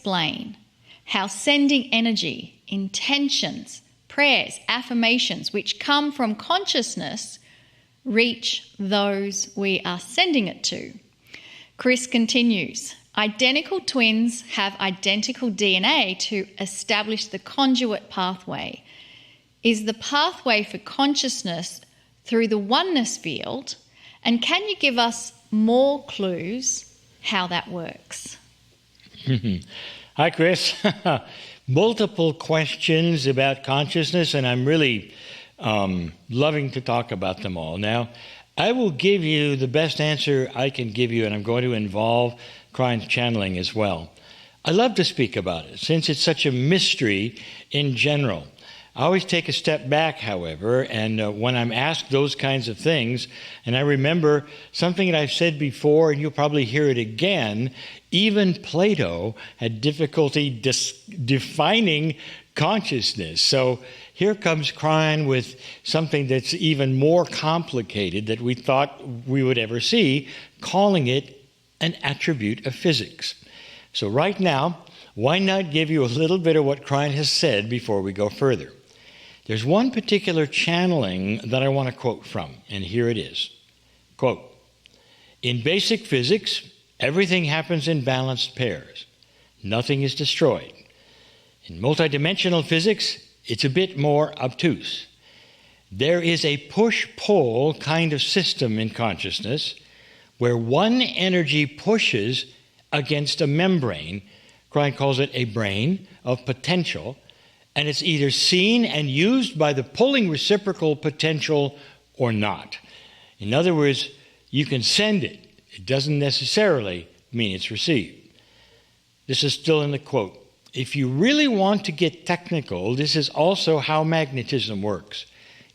explain how sending energy, intentions, prayers, affirmations, which come from consciousness, reach those we are sending it to. Chris continues, identical twins have identical DNA to establish the conduit pathway. Is the pathway for consciousness through the oneness field? And can you give us more clues how that works? Hi, Chris. Multiple questions about consciousness, and I'm really loving to talk about them all. Now, I will give you the best answer I can give you, and I'm going to involve Kryon channeling as well. I love to speak about it, since it's such a mystery in general. I always take a step back, however, and when I'm asked those kinds of things, and I remember something that I've said before, and you'll probably hear it again, even Plato had difficulty defining consciousness. So here comes Kryon with something that's even more complicated that we thought we would ever see, calling it an attribute of physics. So right now, why not give you a little bit of what Kryon has said before we go further? There's one particular channeling that I want to quote from, and here it is. Quote, in basic physics, everything happens in balanced pairs. Nothing is destroyed. In multidimensional physics, it's a bit more obtuse. There is a push-pull kind of system in consciousness where one energy pushes against a membrane. Kryon calls it a brain of potential, and it's either seen and used by the pulling reciprocal potential or not. In other words, you can send it. It doesn't necessarily mean it's received. This is still in the quote. If you really want to get technical, this is also how magnetism works.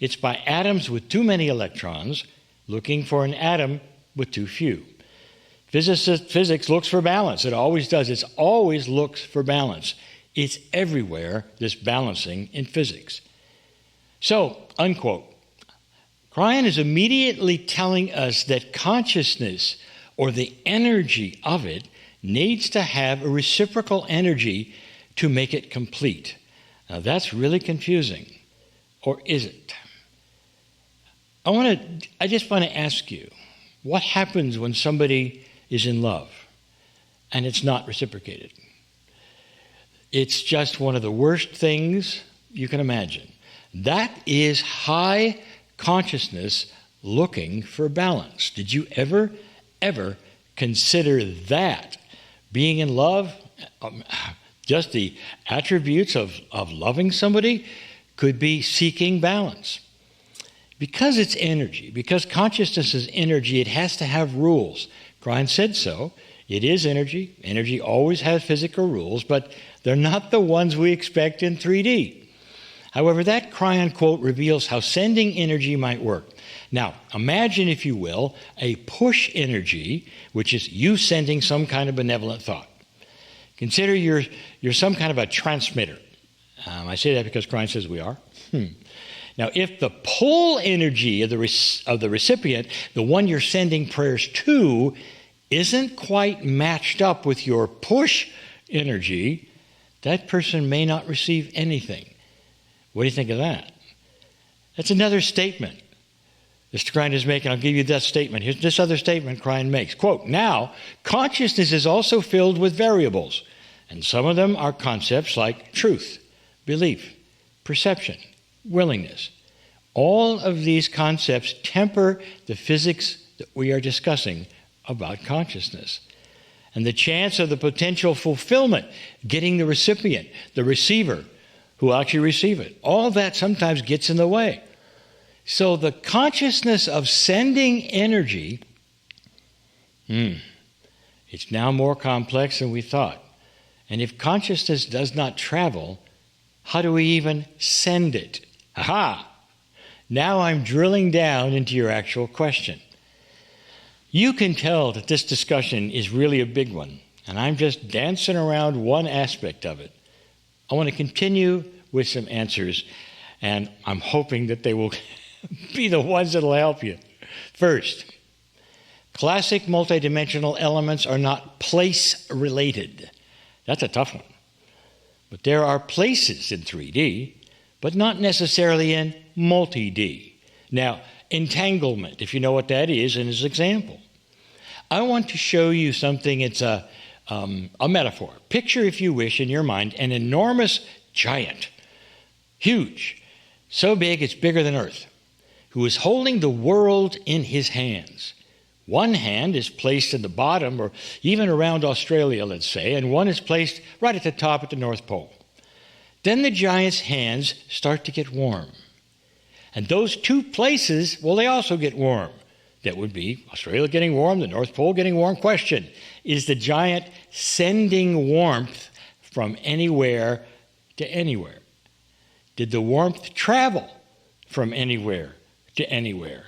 It's by atoms with too many electrons looking for an atom with too few. Physics looks for balance. It always does. It always looks for balance. It's everywhere, this balancing in physics. So, unquote. Kryon is immediately telling us that consciousness, or the energy of it, needs to have a reciprocal energy to make it complete. Now that's really confusing. Or is it? I just want to ask you, what happens when somebody is in love and it's not reciprocated? It's just one of the worst things you can imagine. That is high consciousness looking for balance. Did you ever consider that? Being in love, just the attributes of loving somebody could be seeking balance. Because it's energy, because consciousness is energy, it has to have rules. Kryon said so. It is energy. Energy always has physical rules, but they're not the ones we expect in 3D. However, that Kryon quote reveals how sending energy might work. Now, imagine, if you will, a push energy, which is you sending some kind of benevolent thought. Consider you're some kind of a transmitter. I say that because Kryon says we are. Now, if the pull energy of the recipient, the one you're sending prayers to, isn't quite matched up with your push energy, that person may not receive anything. What do you think of that? That's another statement Mr. Kryon is making. I'll give you that statement. Here's this other statement Kryon makes. Quote, now, consciousness is also filled with variables, and some of them are concepts like truth, belief, perception, willingness. All of these concepts temper the physics that we are discussing about consciousness. And the chance of the potential fulfillment, getting the recipient, the receiver, who will actually receive it, all that sometimes gets in the way. So the consciousness of sending energy, it's now more complex than we thought. And if consciousness does not travel, how do we even send it? Aha! Now I'm drilling down into your actual question. You can tell that this discussion is really a big one, and I'm just dancing around one aspect of it. I want to continue with some answers, and I'm hoping that they will be the ones that will help you. First, classic multidimensional elements are not place-related. That's a tough one. But there are places in 3D, but not necessarily in multi-D. Now, entanglement, if you know what that is, in this example. I want to show you something. It's a metaphor. Picture, if you wish, in your mind, an enormous giant, huge, so big it's bigger than Earth, who is holding the world in his hands. One hand is placed in the bottom, or even around Australia, let's say, and one is placed right at the top at the North Pole. Then the giant's hands start to get warm. And those two places, well, they also get warm. That would be Australia getting warm, the North Pole getting warm. Question, is the giant sending warmth from anywhere to anywhere? Did the warmth travel from anywhere to anywhere?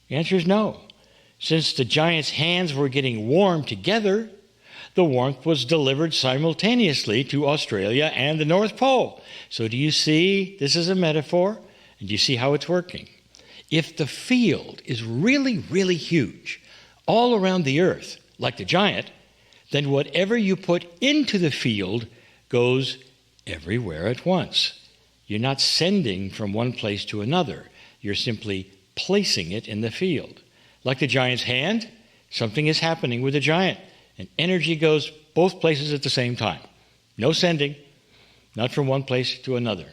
The answer is no. Since the giant's hands were getting warm together, the warmth was delivered simultaneously to Australia and the North Pole. So do you see, this is a metaphor, and do you see how it's working? If the field is really, really huge, all around the Earth, like the giant, then whatever you put into the field goes everywhere at once. You're not sending from one place to another. You're simply placing it in the field. Like the giant's hand, something is happening with the giant, and energy goes both places at the same time. No sending, not from one place to another.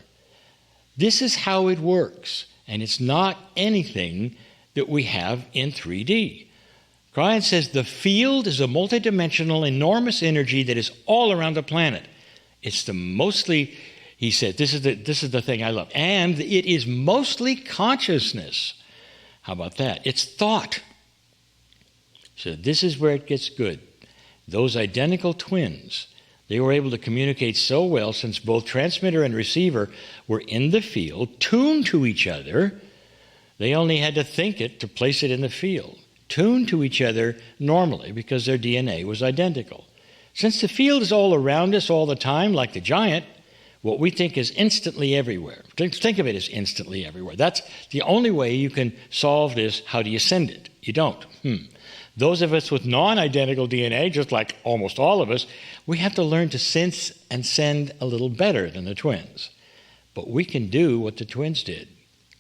This is how it works, and it's not anything that we have in 3D. Kryon says the field is a multidimensional, enormous energy that is all around the planet. It's the mostly, he said, this is the thing I love, and it is mostly consciousness. How about that? It's thought. So this is where it gets good. Those identical twins, they were able to communicate so well since both transmitter and receiver were in the field, tuned to each other. They only had to think it to place it in the field. Tuned to each other normally because their DNA was identical. Since the field is all around us all the time, like the giant, what we think is instantly everywhere. Think of it as instantly everywhere. That's the only way you can solve this. How do you send it? You don't. Those of us with non-identical DNA, just like almost all of us, we have to learn to sense and send a little better than the twins. But we can do what the twins did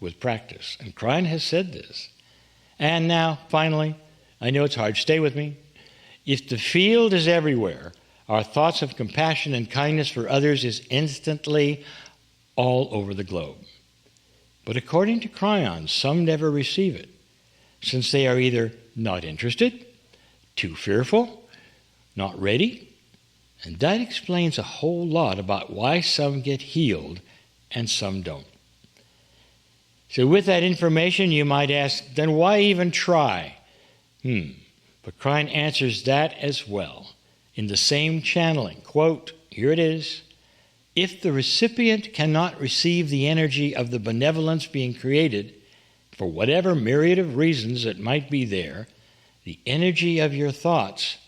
with practice. And Kryon has said this. And now, finally, I know it's hard. Stay with me. If the field is everywhere, our thoughts of compassion and kindness for others is instantly all over the globe. But according to Kryon, some never receive it, since they are either not interested, too fearful, not ready. And that explains a whole lot about why some get healed and some don't. So with that information, you might ask, then why even try? But Kryon answers that as well in the same channeling. Quote, here it is. If the recipient cannot receive the energy of the benevolence being created, for whatever myriad of reasons that might be there, the energy of your thoughts,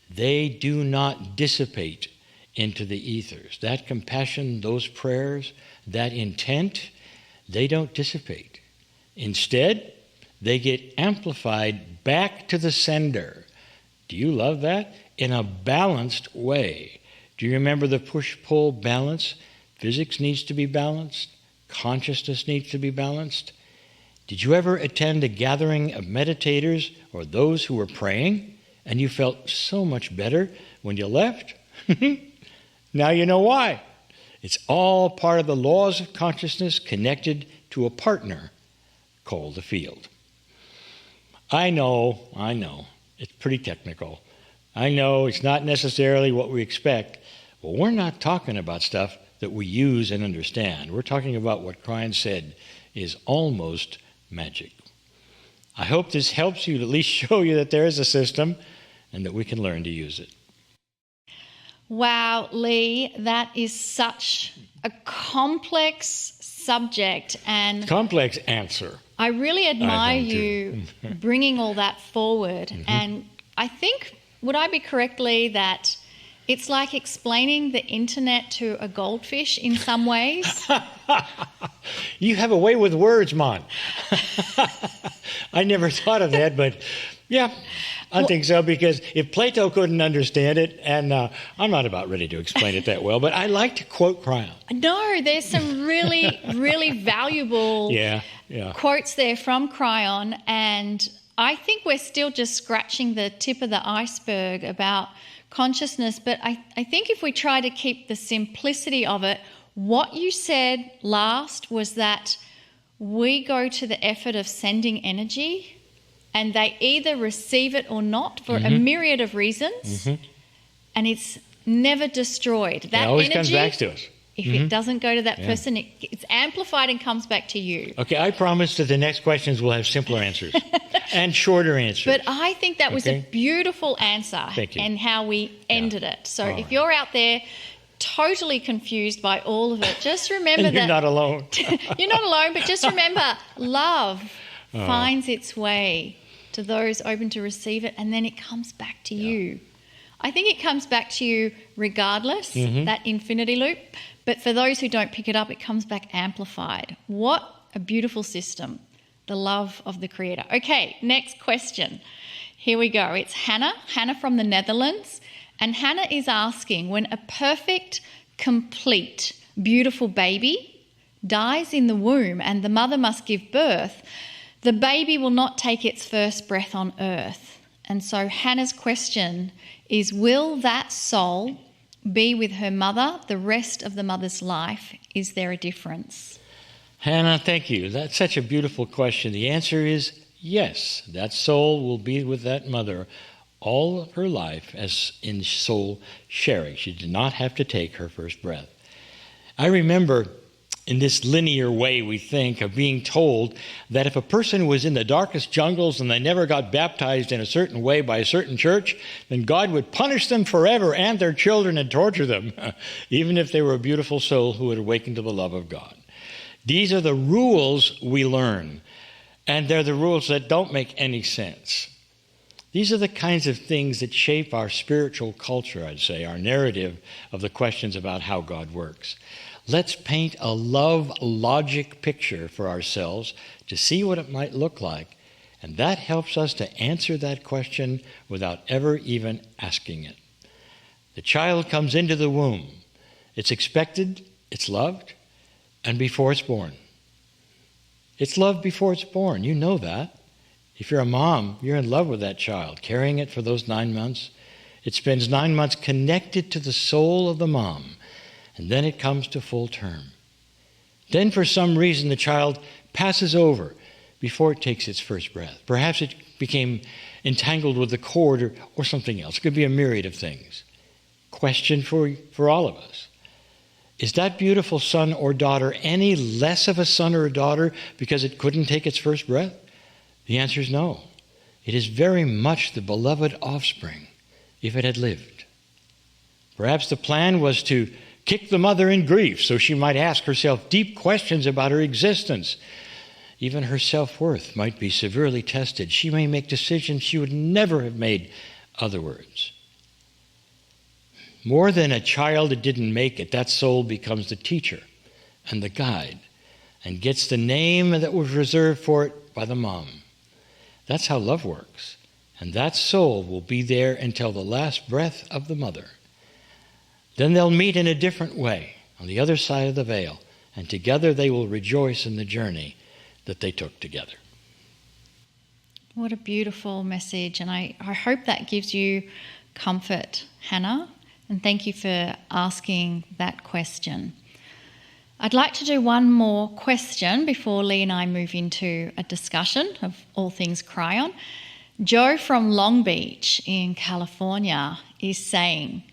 they do not dissipate into the ethers. That compassion, those prayers, that intent, they don't dissipate. Instead, they get amplified back to the sender. Do you love that? In a balanced way. Do you remember the push-pull balance? Physics needs to be balanced. Consciousness needs to be balanced. Did you ever attend a gathering of meditators or those who were praying and you felt so much better when you left? Now you know why. It's all part of the laws of consciousness connected to a partner called the field. I know, it's pretty technical. I know it's not necessarily what we expect, but we're not talking about stuff that we use and understand. We're talking about what Kryon said is almost magic. I hope this helps you to at least show you that there is a system and that we can learn to use it. Wow, Lee, that is such a complex subject and complex answer. I really admire you bringing all that forward. And I think, would I be correct, Lee, that it's like explaining the internet to a goldfish in some ways? You have a way with words, Mon. I never thought of that, but Yeah, I think so, because if Plato couldn't understand it, and I'm not about ready to explain it that well, but I like to quote Kryon. No, there's some really, really valuable quotes there from Kryon, and I think we're still just scratching the tip of the iceberg about consciousness, but I think if we try to keep the simplicity of it, what you said last was that we go to the effort of sending energy, and they either receive it or not for a myriad of reasons, and it's never destroyed. That it always energy comes back to us. If it doesn't go to that person, it's amplified and comes back to you. Okay, I promise that the next questions will have simpler answers and shorter answers. But I think that was a beautiful answer. Thank you. And how we ended it. So if you're out there totally confused by all of it, just remember and you're not alone. You're not alone, but just remember, love finds its way to those open to receive it, and then it comes back to you. I think it comes back to you regardless, that infinity loop. But for those who don't pick it up, it comes back amplified. What a beautiful system, the love of the Creator. Okay, next question. Here we go. It's Hannah from the Netherlands. And Hannah is asking, when a perfect, complete, beautiful baby dies in the womb and the mother must give birth, the baby will not take its first breath on earth. And so Hannah's question is, will that soul be with her mother the rest of the mother's life? Is there a difference? Hannah, thank you. That's such a beautiful question. The answer is yes. That soul will be with that mother all of her life as in soul sharing. She did not have to take her first breath. I remember in this linear way we think of being told that if a person was in the darkest jungles and they never got baptized in a certain way by a certain church, then God would punish them forever and their children and torture them, even if they were a beautiful soul who had awakened to the love of God. These are the rules we learn, and they're the rules that don't make any sense. These are the kinds of things that shape our spiritual culture, I'd say, our narrative of the questions about how God works. Let's paint a love logic picture for ourselves to see what it might look like, and that helps us to answer that question without ever even asking it. The child comes into the womb. It's expected, it's loved, and before it's born. It's loved before it's born. You know that. If you're a mom, you're in love with that child, carrying it for those 9 months. It spends 9 months connected to the soul of the mom, and then it comes to full term. Then for some reason the child passes over before it takes its first breath. Perhaps it became entangled with the cord or something else. It could be a myriad of things. Question for all of us. Is that beautiful son or daughter any less of a son or a daughter because it couldn't take its first breath? The answer is no. It is very much the beloved offspring if it had lived. Perhaps the plan was to kick the mother in grief so she might ask herself deep questions about her existence. Even her self-worth might be severely tested. She may make decisions she would never have made otherwise. More than a child that didn't make it, that soul becomes the teacher and the guide and gets the name that was reserved for it by the mom. That's how love works. And that soul will be there until the last breath of the mother. Then they'll meet in a different way on the other side of the veil, and together they will rejoice in the journey that they took together. What a beautiful message, and I hope that gives you comfort, Hannah, and thank you for asking that question. I'd like to do one more question before Lee and I move into a discussion of all things Kryon. Joe from Long Beach in California is saying,